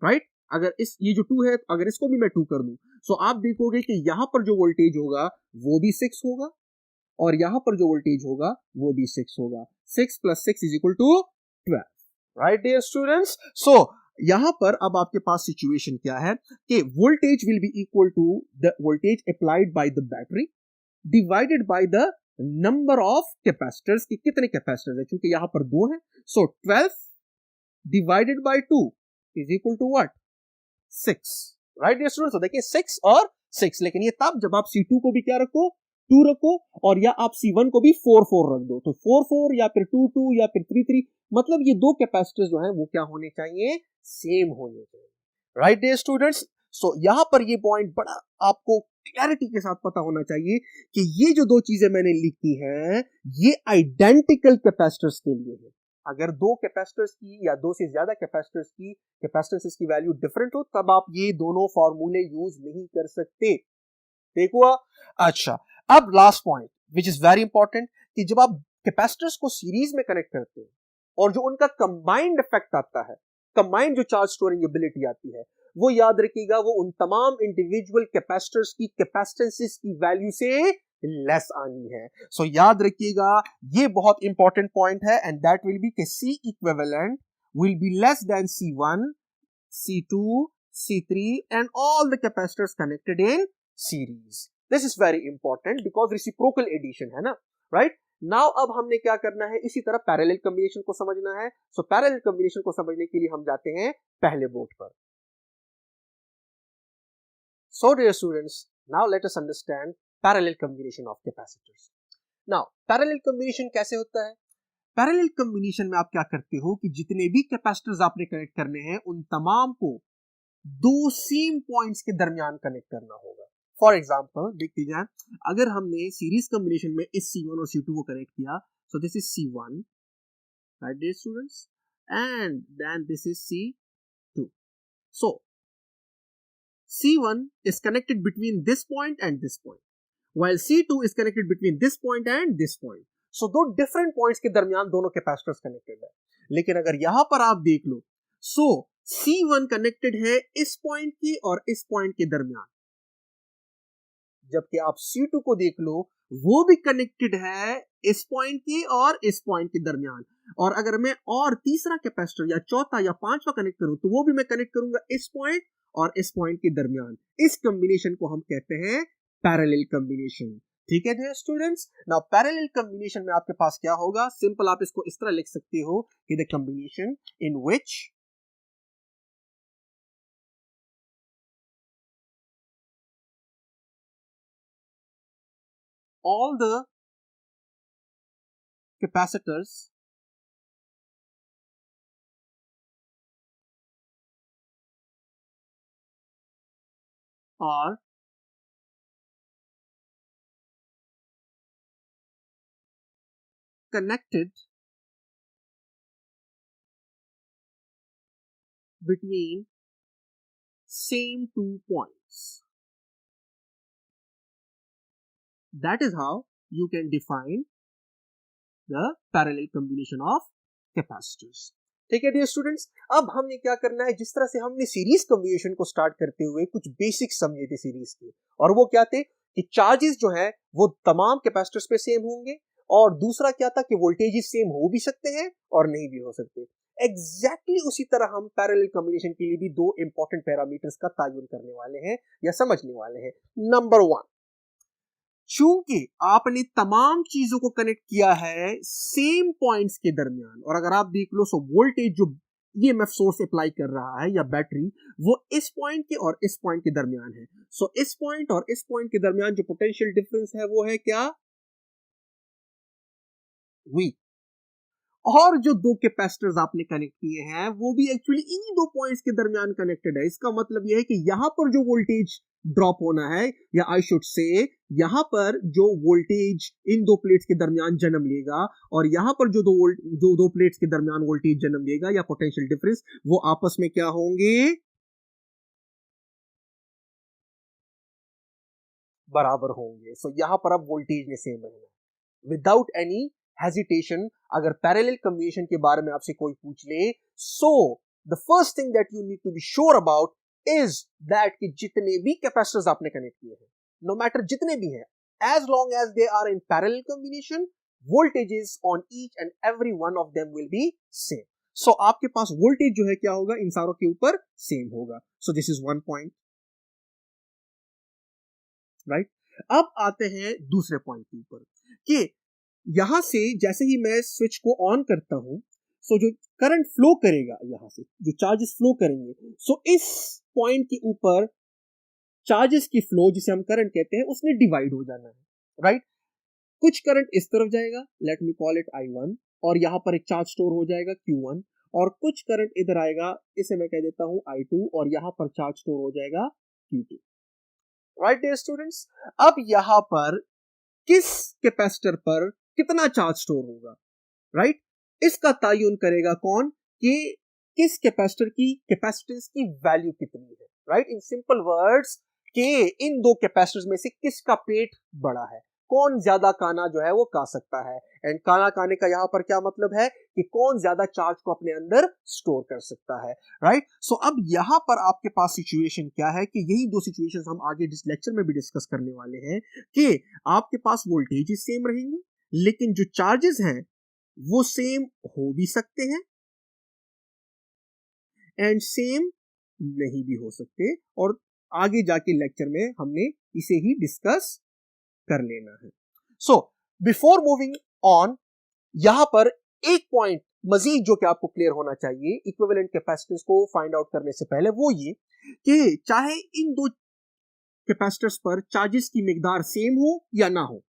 राइट, अगर इस ये जो 2 है अगर इसको भी मैं 2 कर दूं, सो आप देखोगे कि यहां पर जो वोल्टेज होगा वो भी 6 होगा और यहां पर जो वोल्टेज होगा वो भी 6 होगा. 6 + 6 = 12. राइट डियर स्टूडेंट्स, सो यहां पर अब आपके पास सिचुएशन क्या है कि voltage will be equal to the voltage applied by the battery divided by the number of capacitors, की कितने कैपेसिटर्स है, क्योंकि यहां पर 2 है, so 12 divided by 2 = what, 6. Right dear students, तो देखिए 6 और 6, लेकिन ये तब जब आप C2 को भी क्या रखो, 2 रखो, और या आप C1 को भी 4 रख दो, तो 4 या फिर 2 या फिर 3, मतलब ये दो कैपेसिटर्स जो हैं वो क्या होने चाहिए, सेम होने चाहिए. राइट डियर स्टूडेंट्स, सो यहां पर ये पॉइंट बड़ा आपको क्लैरिटी के साथ पता होना चाहिए कि ये जो दो चीजें मैंने लिखी हैं ये आइडेंटिकल कैपेसिटर्स के लिए है. अगर दो कैपेसिटर्स की या दो से ज्यादा कैपेसिटर्स की कैपेसिटेंसेस की वैल्यू डिफरेंट हो तब आप ये दोनों फॉर्मूले यूज नहीं कर सकते. देखो, अच्छा, अब last point which is very important, कि जब आप कैपेसिटर्स को सीरीज में कनेक्ट करते हैं और जो उनका कंबाइंड इफेक्ट आता है, कंबाइंड जो चार्ज स्टोरिंग एबिलिटी आती है, वो याद रखिएगा वो उन तमाम इंडिविजुअल कैपेसिटर्स की कैपेसिटेंसेस की वैल्यू से लेस आनी है. सो याद रखिएगा ये बहुत इंपॉर्टेंट पॉइंट है, एंड दैट विल बी कि C equivalent will be less than C1, C2, C3 and all the capacitors connected in series. This is very important because reciprocal addition है ना, right? Now अब हमने क्या करना है, इसी तरह पैरेलल कॉम्बिनेशन को समझना है. सो पैरेलल कॉम्बिनेशन को समझने के लिए हम जाते हैं पहले बोर्ड पर. So dear students, now let us understand parallel combination of capacitors. Now parallel combination कैसे होता है? पैरेलल कॉम्बिनेशन में आप क्या करते हो कि जितने भी कैपेसिटर्स आपने कनेक्ट करने हैं उन तमाम को दो सेम पॉइंट्स के दरमियान कनेक्ट करना होगा. फॉर एग्जांपल देख लीजिए, अगर हमने सीरीज कॉम्बिनेशन में इस C1 और C2 को कनेक्ट किया, so this is C1, right dear students, and then this is C2. So C1 is connected between this point and this point, while C2 is connected between this point and this point. So दो different points के दरमियान दोनों capacitors connected है. लेकिन अगर यहां पर आप देख लो, so C1 कनेक्टेड है इस पॉइंट की और इस पॉइंट के दरमियान, जबकि आप C2 को देख लो वो भी कनेक्टेड है इस पॉइंट की और इस पॉइंट के दरमियान. और अगर मैं और तीसरा कैपेसिटर या चौथा या पांचवा कनेक्ट करूं तो वो भी मैं कनेक्ट करूंगा इस पॉइंट और इस पॉइंट के दरमियान. इस कॉम्बिनेशन को हम कहते हैं पैरेलल कॉम्बिनेशन. ठीक है dear students, now parallel combination में आपके पास क्या होगा, सिंपल आप इसको इस तरह लिख सकते हो कि the combination in which all the capacitors are connected between same two points. That is how you can define the parallel combination of capacitors. ठीक है डियर स्टूडेंट्स, अब हमने क्या करना है, जिस तरह से हमने सीरीज कॉम्बिनेशन को स्टार्ट करते हुए कुछ बेसिक समझे थे सीरीज के, और वो क्या थे कि चार्जेस जो है वो तमाम कैपेसिटर्स पे सेम होंगे, और दूसरा क्या था कि वोल्टेजेस सेम हो भी सकते हैं और नहीं भी हो सकते. एग्जैक्टली उसी तरह हम पैरेलल कॉम्बिनेशन के लिए भी दो इंपॉर्टेंट पैरामीटर्स का तयन करने वाले हैं या समझने वाले हैं. नंबर 1, चूंकि आपने तमाम चीजों को कनेक्ट किया है सेम पॉइंट्स के दरमियान, और अगर आप देख लो सो वोल्टेज जो ईएमएफ सोर्स अप्लाई कर रहा है या बैटरी, वो इस पॉइंट के और इस पॉइंट के दरमियान है. सो इस पॉइंट और इस पॉइंट के दरमियान जो पोटेंशियल डिफरेंस है वो है क्या, V. और जो दो कैपेसिटर्स आपने कनेक्ट किए हैं वो भी एक्चुअली इन्हीं दो पॉइंट्स के दरमियान कनेक्टेड है। इसका मतलब यह है कि यहां पर जो वोल्टेज ड्रॉप होना है, या आई शुड से यहां पर जो वोल्टेज इन दो प्लेट्स के दरमियान जन्म लेगा और यहां पर जो दो प्लेट्स के दरमियान वोल्टेज जन्म लेगा या पोटेंशियल डिफरेंस, वो आपस में क्या होंगे, बराबर होंगे। सो यहां पर अब वोल्टेज ने सेम रहना है विदाउट एनी हेजिटेशन। अगर पैरेलल कम्बिनेशन के बारे में आपसे कोई पूछ ले, so the first thing that you need to be sure about is that कि जितने भी कैपेसिटर्स आपने कनेक्ट किए हैं, नो मैटर जितने भी हैं, as long as they are in parallel combination, voltages on each and every one of them will be same. So आपके पास वोल्टेज जो है क्या होगा, इन सारों के ऊपर सेम होगा। So this is one point, right? अब आते हैं दूसरे पॉइंट के ऊपर कि यहां से जैसे ही मैं स्विच को ऑन करता हूं, सो जो करंट फ्लो करेगा, यहां से जो चार्जेस फ्लो करेंगे, सो इस पॉइंट के ऊपर चार्जेस की फ्लो, जिसे हम करंट कहते हैं, उसने डिवाइड हो जाना है, राइट? कुछ करंट इस तरफ जाएगा, let me call it I1, और यहां पर एक चार्ज स्टोर हो जाएगा Q1, और कुछ करंट इधर आएगा, इसे मैं कह देता हूं I2, और यहां पर चार्ज स्टोर हो जाएगा Q2, राइट डियर स्टूडेंट्स? अब यहां पर किस कैपेसिटर पर कितना चार्ज स्टोर होगा, राइट? इसका तयन करेगा कौन, कि किस कैपेसिटर की कैपेसिटेंस की वैल्यू कितनी है, राइट? इन सिंपल वर्ड्स कि इन दो कैपेसिटर्स में से किसका पेट बड़ा है, कौन ज्यादा काना जो है वो का सकता है। एंड काना काने का यहां पर क्या मतलब है कि कौन ज्यादा चार्ज को अपने अंदर स्टोर कर सकता है, राइट? सो अब यहां पर आपके पास सिचुएशन क्या है कि यही दो सिचुएशंस हम आगे इस लेक्चर में भी डिस्कस करने वाले हैं कि आपके पास वोल्टेज सेम रहेंगे, लेकिन जो चार्जेस हैं वो सेम हो भी सकते हैं एंड सेम नहीं भी हो सकते, और आगे जाके लेक्चर में हमने इसे ही डिस्कस कर लेना है। सो बिफोर मूविंग ऑन, यहां पर एक पॉइंट मजीद जो कि आपको क्लियर होना चाहिए इक्विवेलेंट कैपेसिटेंस को फाइंड आउट करने से पहले, वो ये कि चाहे इन दो कैपेसिटर्स पर चार्जेस की मिकदार सेम हो या ना हो,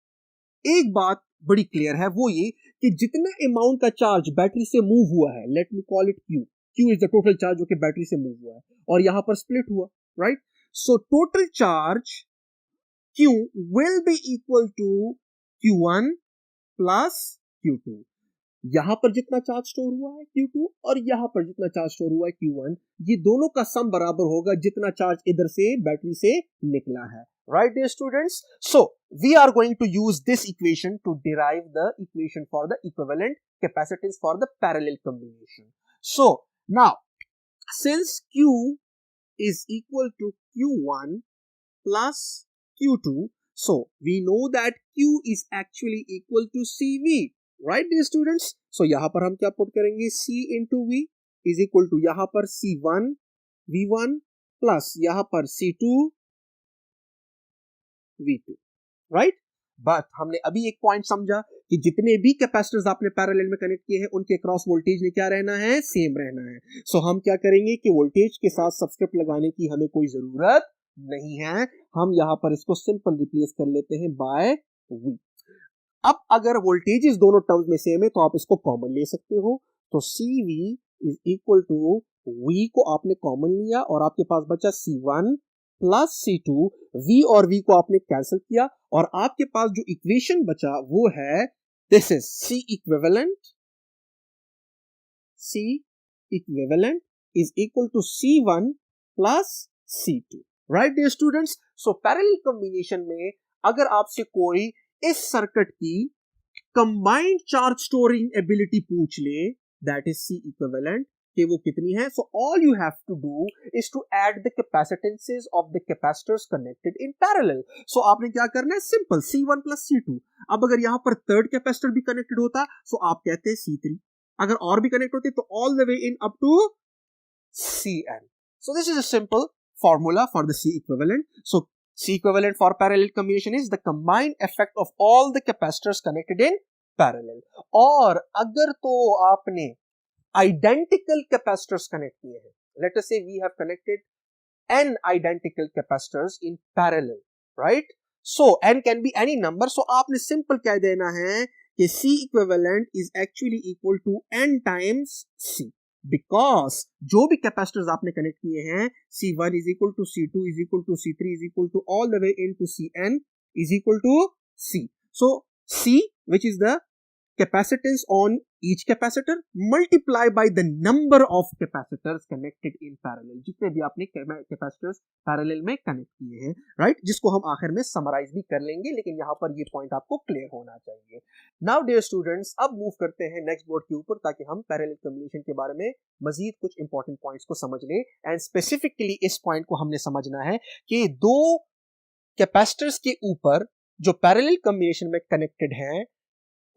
एक बात बड़ी क्लियर है, वो ये कि जितना अमाउंट का चार्ज बैटरी से मूव हुआ है, let me call it Q, Q is the total charge जो कि बैटरी से मूव हुआ है और यहां पर स्प्लिट हुआ, right? So total charge Q will be equal to Q1 plus Q2। यहां पर जितना चार्ज स्टोर हुआ है Q2 और यहां पर जितना चार्ज स्टोर हुआ है Q1, ये दोनों का सम बराबर होगा जितना चार्ज इधर से बैटरी से निकला है, right dear students? So we are going to use this equation to derive the equation for the equivalent capacitance for the parallel combination. So now since Q is equal to Q1 plus Q2, so we know that Q is actually equal to CV, right dear students? So यहाँ पर हम क्या put करेंगे, C into V is equal to यहाँ पर C1 V1 plus यहाँ पर C2 V2, right? But हमने अभी एक पॉइंट समझा कि जितने भी कैपेसिटर्स आपने पैरेलल में कनेक्ट किए हैं उनके क्रॉस वोल्टेज ने क्या रहना है, सेम रहना है। सो हम क्या करेंगे कि वोल्टेज के साथ सबस्क्रिप्ट लगाने की हमें कोई जरूरत नहीं है, हम यहां पर इसको सिंपल रिप्लेस कर लेते हैं बाय V। अब अगर वोल्टेजेस दोनों टर्म्स में सेम है तो आप इसको कॉमन ले सकते हो, तो CV is equal to V को आपने कॉमन लिया और आपके पास बचा C1 प्लस C2, V और V को आपने कैंसिल किया और आपके पास जो इक्वेशन बचा वो है, this is C equivalent is equal to C1 plus C2, right dear students? So parallel combination में अगर आपसे कोई इस सर्किट की कंबाइंड चार्ज स्टोरिंग एबिलिटी पूछ ले, दैट इज C इक्विवेलेंट, कि वो कितनी है, so all you have to do is to add the capacitances of the capacitors connected in parallel. So आपने क्या करना है, सिंपल C1 प्लस C2। अब अगर यहां पर थर्ड कैपेसिटर भी कनेक्टेड होता सो आप कहते हैं C3, अगर और भी कनेक्ट होते तो all the way in up to Cn। So this is a simple formula for the C equivalent. So C equivalent for parallel combination is the combined effect of all the capacitors connected in parallel. और अगर तो आपने identical capacitors connect किए हैं, let us say we have connected n identical capacitors in parallel, right? So n can be any number, so आपने simple कह देना है कि C equivalent is actually equal to n times C, because जो भी capacitors आपने connect किए हैं C1 is equal to C2 is equal to C3 is equal to all the way into Cn is equal to C. So C, which is the capacitance on each capacitor, multiply by the number of capacitors connected in parallel. जितने भी आपने capacitors parallel में connect किए हैं, right, जिसको हम आखिर में समराइज भी कर लेंगे, लेकिन यहाँ पर ये पॉइंट आपको क्लियर होना चाहिए. नाउ डियर स्टूडेंट्स, अब मूव करते हैं नेक्स्ट बोर्ड के ऊपर, ताकि हम पैरेलल कम्युनिकेशन के बारे में मजीद कुछ इंपॉर्टेंट पॉइंट्स को समझ लें. एंड स्पेसिफिकली इस पॉइंट को हमने समझना है कि दो कैपेसिटर्स के ऊपर जो पैरेलल कम्युनिकेशन में कनेक्टेड हैं,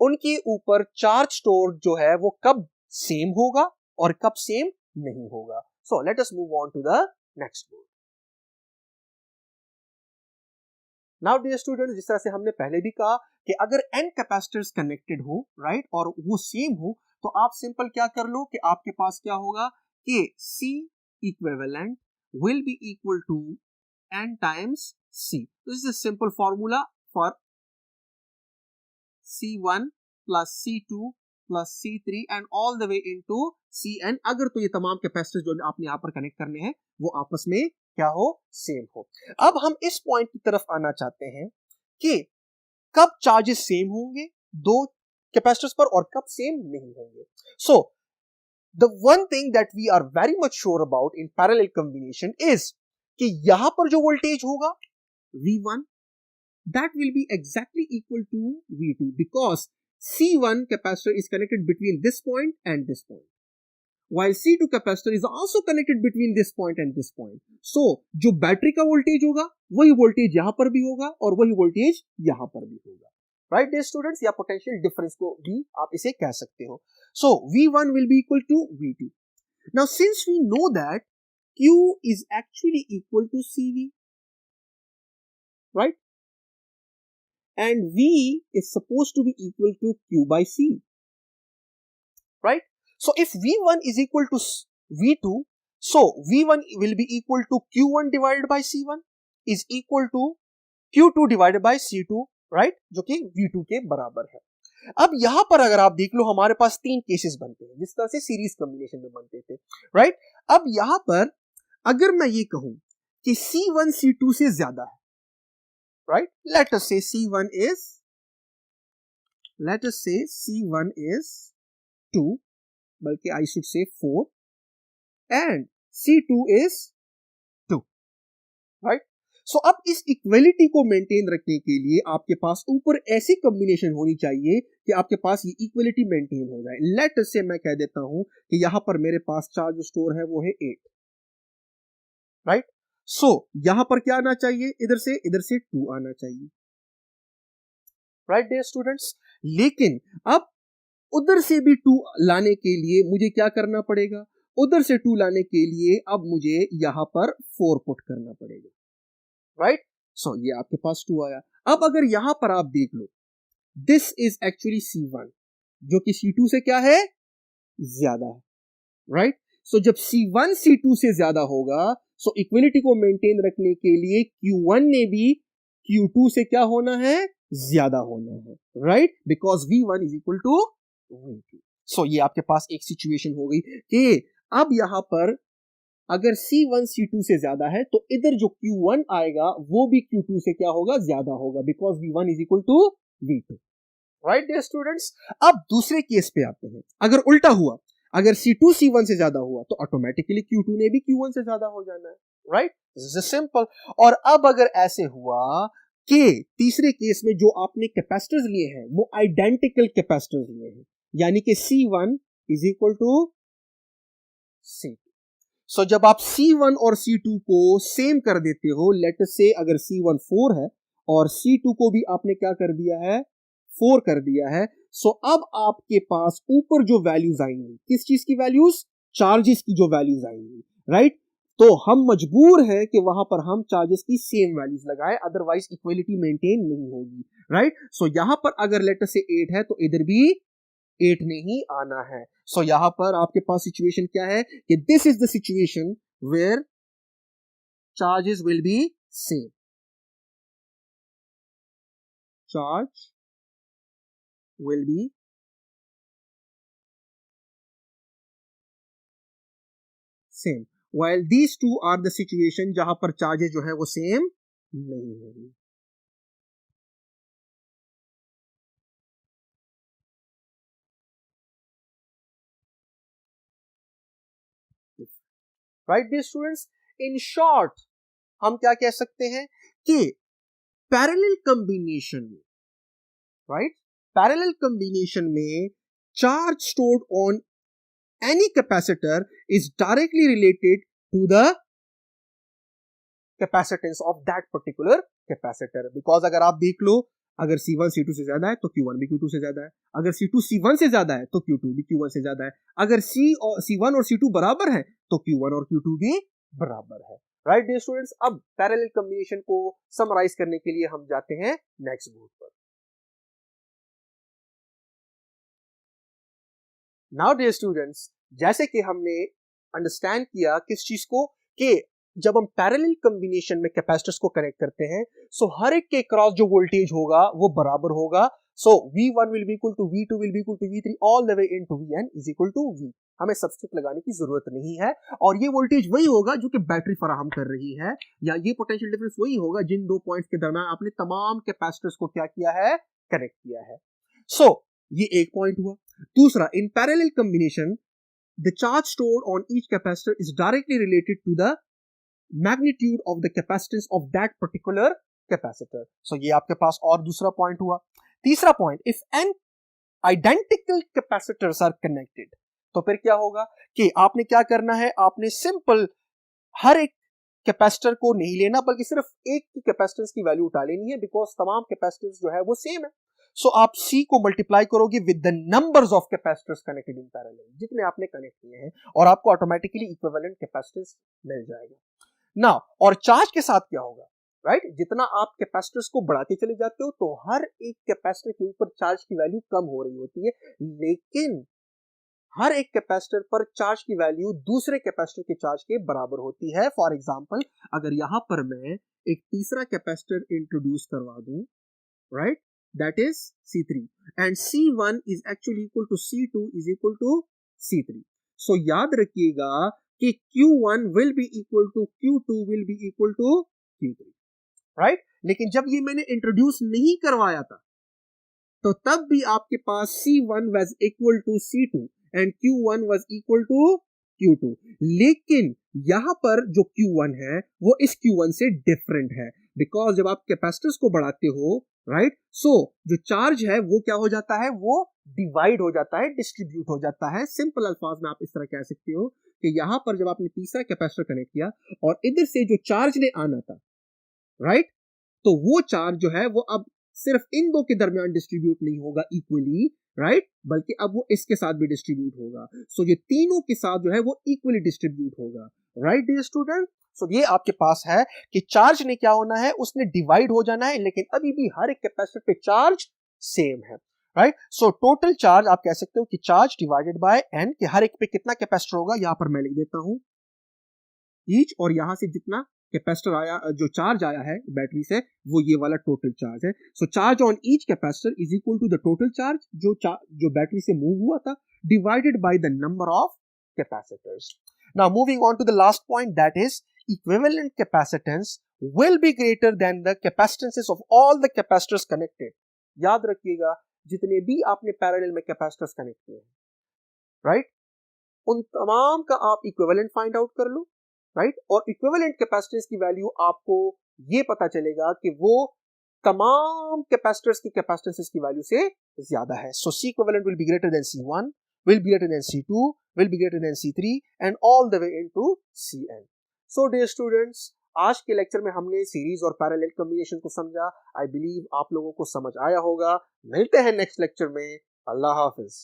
उनके ऊपर चार्ज स्टोर जो है वो कब सेम होगा और कब सेम नहीं होगा. So let us move on to the next board. Now dear students, जिस तरह से हमने पहले भी कहा कि अगर n कैपेसिटर्स कनेक्टेड हो, राइट, और वो सेम हो, तो आप सिंपल क्या कर लो कि आपके पास क्या होगा कि C equivalent will be equal to n times C. This is a simple formula for C1 plus C2 plus C3 and all the way into Cn. अगर तो ये तमाम कैपेसिटर्स जो आपने यहाँ पर कनेक्ट करने हैं वो आपस में क्या हो, सेम हो. अब हम इस पॉइंट की तरफ आना चाहते हैं कि कब चार्जेस सेम होंगे दो कैपेसिटर्स पर और कब सेम नहीं होंगे. So the one thing that we are very much sure about in parallel combination is कि यहां पर जो वोल्टेज होगा V1, that will be exactly equal to V2, because C1 capacitor is connected between this point and this point, while C2 capacitor is also connected between this point and this point. So जो battery का voltage होगा वही voltage यहां पर भी होगा और वही वोल्टेज यहां पर भी होगा, राइट डियर स्टूडेंट्स, या पोटेंशियल डिफरेंस को भी आप इसे कह सकते हो. So V1 will be equal to V2. Now since we know that Q is actually equal to CV, right, and V is supposed to be equal to Q by C, right? So if V1 is equal to V2, so V1 will be equal to Q1 divided by C1 is equal to Q2 divided by C2, right? जो कि V2 के बराबर है. अब यहां पर अगर आप देख लो, हमारे पास तीन केसेस बनते हैं जिस तरह से सीरीज कॉम्बिनेशन में बनते थे, राइट. अब यहां पर अगर मैं ये कहूं कि C1 C2 से ज्यादा है, right, let us say C1 is 2, बल्कि I should say 4, and C2 is 2, right. So अब इस इक्वलिटी को मेंटेन रखने के लिए आपके पास ऊपर ऐसी कॉम्बिनेशन होनी चाहिए कि आपके पास ये इक्वलिटी मेंटेन हो जाए. लेट अस से मैं कह देता हूं कि यहां पर मेरे पास चार्ज स्टोर है वो है 8, राइट. सो यहां पर क्या आना चाहिए, इधर से 2 आना चाहिए, राइट डियर स्टूडेंट्स. लेकिन अब उधर से भी 2 लाने के लिए मुझे क्या करना पड़ेगा, उधर से 2 लाने के लिए अब मुझे यहां पर 4 पुट करना पड़ेगा, राइट. सो ये आपके पास 2 आया. अब अगर यहां पर आप देख लो, दिस इज एक्चुअली C1 जो कि C2 से क्या है, ज्यादा है, राइट. सो जब C1 C2 से ज्यादा होगा, सो इक्वलिटी को मेंटेन रखने के लिए Q1 ने भी Q2 से क्या होना है, ज्यादा होना है, right, because V1 is equal to V2. So ये आपके पास एक सिचुएशन हो गई कि अब यहां पर अगर C1 C2 से ज्यादा है तो इधर जो Q1 आएगा वो भी Q2 से क्या होगा, ज्यादा होगा, because V1 is equal to V2, right dear students. अब दूसरे केस पे आते हैं. अगर उल्टा हुआ, अगर C2 C1 से ज्यादा हुआ तो ऑटोमेटिकली Q2 ने भी Q1 से ज्यादा हो जाना है, राइट. This is simple. और अब अगर ऐसे हुआ कि तीसरे केस में जो आपने कैपेसिटर्स लिए हैं वो आइडेंटिकल कैपेसिटर्स लिए हैं, यानी कि C1 is equal to C2. सो जब आप C1 और C2 को सेम कर देते हो, लेट अस से अगर C1 4 है और C2 को भी आपने क्या कर दिया है, 4 कर दिया है, सो अब आपके पास ऊपर जो वैल्यूज आएंगी, किस चीज की वैल्यूज, चार्जेस की जो वैल्यूज आएंगी, राइट. तो हम मजबूर हैं कि वहां पर हम चार्जेस की सेम वैल्यूज लगाएं, अदरवाइज इक्वलिटी मेंटेन नहीं होगी, राइट. सो यहां पर अगर लेट अस से 8 है तो इधर भी 8 नहीं आना है. सो यहां पर आपके पास सिचुएशन क्या है कि this is the situation where charges will be same, charge will be same, while these two are the situation जहां पर charges जो है वो same नहीं होगी. Right dear students, in short हम क्या कह सकते हैं कि पैरेलल कॉम्बिनेशन में, राइट, पैरेलल कॉम्बिनेशन में charge stored on any capacitor is directly related to the capacitance of that particular capacitor. Because अगर आप देख लो, अगर C1 C2 से ज्यादा है तो Q1 भी Q2 से ज्यादा है, अगर C2 C1 से ज्यादा है तो Q2 भी Q1 से ज्यादा है, अगर C1 और C2 बराबर है तो Q1 और Q2 भी बराबर है. राइट डियर स्टूडेंट्स, अब पैरेलल कॉम्बिनेशन को समराइज करने के लिए हम जाते हैं नेक्स्ट बोर्ड पर. नाउ डियर स्टूडेंट्स, जैसे कि हमने अंडरस्टैंड किया किस चीज को, कि जब हम पैरेलल कॉम्बिनेशन में कैपेसिटर्स को कनेक्ट करते हैं, सो हर एक के क्रॉस जो वोल्टेज होगा वो बराबर होगा. सो V1 will be equal to V2 will be equal to V3 all the way into Vn is equal to V. हमें सब्स्टिट्यूट लगाने की जरूरत नहीं है, और ये वोल्टेज वही होगा जो कि बैटरी फराहम कर रही है, या ये पोटेंशियल डिफरेंस वही होगा जिन दो पॉइंट्स के दरमियान आपने तमाम कैपेसिटर्स को क्या किया है, कनेक्ट किया है. सो ये एक पॉइंट हुआ. दूसरा, इन parallel combination the charge stored on each capacitor is directly related to the magnitude of the capacitance of that particular capacitor. So ये आपके पास और दूसरा पॉइंट हुआ. तीसरा point, if n identical capacitors are connected, तो फिर क्या होगा कि आपने क्या करना है, आपने सिंपल हर एक कैपेसिटर को नहीं लेना, बल्कि सिर्फ एक की कैपेसिटेंस की वैल्यू उठा लेनी है, बिकॉज तमाम कैपेसिटर्स जो है वो सेम है. सो आप C को मल्टीप्लाई करोगे with the numbers of capacitors connected in parallel, जितने आपने कनेक्ट किए हैं, और आपको ऑटोमेटिकली इक्विवेलेंट कैपेसिटेंस मिल जाएगा. नाउ, और चार्ज के साथ क्या होगा, राइट, जितना आप कैपेसिटर्स को बढ़ाते चले जाते हो तो हर एक कैपेसिटर के ऊपर चार्ज की वैल्यू कम हो रही होती है, लेकिन हर एक कैपेसिटर पर चार्ज की वैल्यू दूसरे कैपेसिटर के चार्ज के बराबर होती है. फॉर एग्जांपल, अगर यहां पर मैं एक तीसरा कैपेसिटर इंट्रोड्यूस करवा दूं, right, that is C3, and C1 is actually equal to C2 is equal to C3. So याद रखिएगा कि Q1 will be equal to Q2 will be equal to Q3, right? लेकिन जब ये मैंने इंट्रोड्यूस नहीं करवाया था, तो तब भी आपके पास C1 was equal to C2 and Q1 was equal to Q2. लेकिन यहां पर जो Q1 है वो इस Q1 से डिफरेंट है, बिकॉज जब आप कैपेसिटर्स को बढ़ाते हो, राइट, सो जो चार्ज है वो क्या हो जाता है, वो डिवाइड हो जाता है, डिस्ट्रीब्यूट हो जाता है. सिंपल अल्फाज में आप इस तरह कह सकते हो कि यहां पर जब आपने तीसरा कैपेसिटर कनेक्ट किया और इधर से जो चार्ज ने आना था, राइट, तो वो चार्ज जो है वो अब सिर्फ इन दो के दरमियान डिस्ट्रीब्यूट नहीं होगा इक्वली, राइट, बल्कि अब वो इसके साथ भी डिस्ट्रीब्यूट होगा. सो ये तीनों के साथ जो है वो इक्वली डिस्ट्रीब्यूट होगा. राइट डियर स्टूडेंट, सो ये आपके पास है कि चार्ज ने क्या होना है, उसने डिवाइड हो जाना है, लेकिन अभी भी हर एक कैपेसिटर पे चार्ज सेम है. राइट, सो टोटल चार्ज आप कह सकते हो कि चार्ज डिवाइडेड बाय n, कि हर एक पे कितना कैपेसिटर होगा, यहां पर मैं लिख देता हूं ईच, और यहां से जितना कैपेसिटर आया, जो चार्ज आया है बैटरी से, वो ये वाला टोटल चार्ज है. So charge on each capacitor is equal to the total charge जो बैटरी से मूव हुआ था, divided by the number of capacitors. Now moving on to the last point, that is equivalent capacitance will be greater than the capacitances of all the capacitors connected. याद रखिएगा, जितने भी आपने parallel में capacitors connect किए हैं, right, उन तमाम का आप इक्विवेलेंट फाइंड आउट कर लो, राइट, और इक्विवेलेंट कैपेसिटेंस की वैल्यू आपको ये पता चलेगा कि वो तमाम कैपेसिटर्स की कैपेसिटेंसेस की वैल्यू से ज्यादा है. सो C equivalent will be greater than C1, will be greater than C2, will be greater than C3 and all the way into Cn. So dear students, आज के लेक्चर में हमने सीरीज और पैरेलल कॉम्बिनेशन को समझा. आई बिलीव आप लोगों को समझ आया होगा. मिलते हैं नेक्स्ट लेक्चर में. अल्लाह हाफिज.